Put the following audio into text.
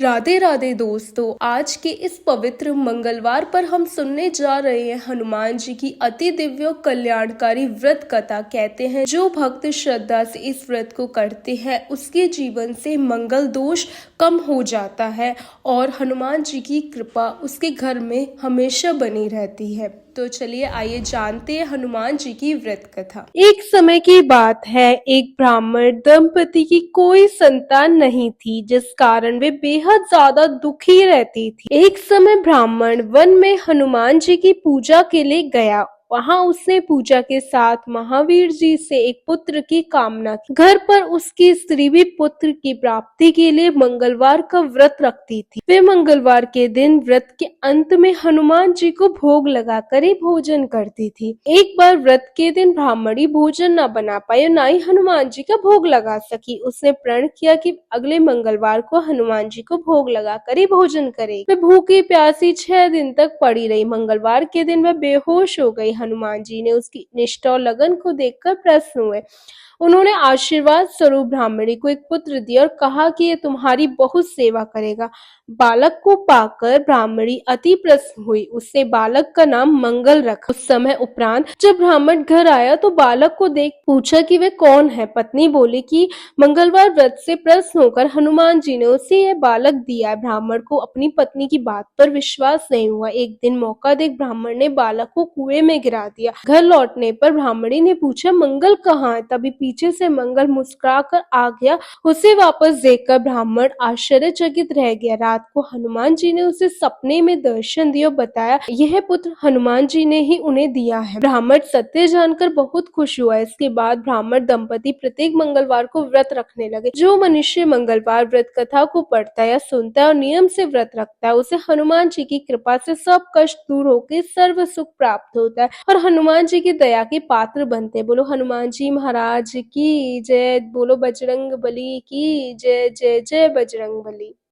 राधे राधे दोस्तों, आज के इस पवित्र मंगलवार पर हम सुनने जा रहे हैं हनुमान जी की अति दिव्य और कल्याणकारी व्रत कथा। कहते हैं जो भक्त श्रद्धा से इस व्रत को करते हैं उसके जीवन से मंगल दोष कम हो जाता है और हनुमान जी की कृपा उसके घर में हमेशा बनी रहती है। तो चलिए आइए जानते हैं हनुमान जी की व्रत कथा। एक समय की बात है, एक ब्राह्मण दंपति की कोई संतान नहीं थी, जिस कारण वे बेहद ज्यादा दुखी रहती थी। एक समय ब्राह्मण वन में हनुमान जी की पूजा के लिए गया। वहां उसने पूजा के साथ महावीर जी से एक पुत्र की कामना की। घर पर उसकी स्त्री भी पुत्र की प्राप्ति के लिए मंगलवार का व्रत रखती थी। वे मंगलवार के दिन व्रत के अंत में हनुमान जी को भोग लगाकर ही भोजन करती थी। एक बार व्रत के दिन ब्राह्मणी भोजन न बना पाई और न ही हनुमान जी का भोग लगा सकी। उसने प्रण किया कि अगले मंगलवार को हनुमान जी को भोग लगाकर ही भोजन करेगी। वे भूखी प्यासी 6 दिन तक पड़ी रही। मंगलवार के दिन वह बेहोश हो गई। हनुमान जी ने उसकी निष्ठा और लगन को देखकर प्रसन्न हुए। उन्होंने आशीर्वाद स्वरूप ब्राह्मणी को एक पुत्र दिया और कहा कि यह तुम्हारी बहुत सेवा करेगा। बालक को पाकर ब्राह्मणी अति प्रसन्न हुई। उसने बालक का नाम मंगल रखा। उस समय उपरांत जब ब्राह्मण घर आया तो बालक को देख पूछा कि वह कौन है। पत्नी बोली कि मंगलवार व्रत से प्रसन्न होकर हनुमान जी ने उसे यह बालक दिया। ब्राह्मण को अपनी पत्नी की बात पर विश्वास नहीं हुआ। एक दिन मौका देख ब्राह्मण ने बालक को कुएं में गिरा दिया। घर लौटने पर ब्राह्मणी ने पूछा मंगल कहाँ है। तभी पीछे से मंगल मुस्कुरा कर आ गया। उसे वापस देखकर ब्राह्मण आश्चर्यचकित रह गया। रात को हनुमान जी ने उसे सपने में दर्शन दिया और बताया यह पुत्र हनुमान जी ने ही उन्हें दिया है। ब्राह्मण सत्य जानकर बहुत खुश हुआ। इसके बाद ब्राह्मण दंपति प्रत्येक मंगलवार को व्रत रखने लगे। जो मनुष्य मंगलवार व्रत कथा को पढ़ता है या सुनता है और नियम से व्रत रखता है उसे हनुमान जी की कृपा से सब कष्ट दूर होकर सर्व सुख प्राप्त होता है और हनुमान जी की दया के पात्र बनते हैं। बोलो हनुमान जी महाराज की जय। बोलो बजरंग बली की जय। जय जय बजरंग बली।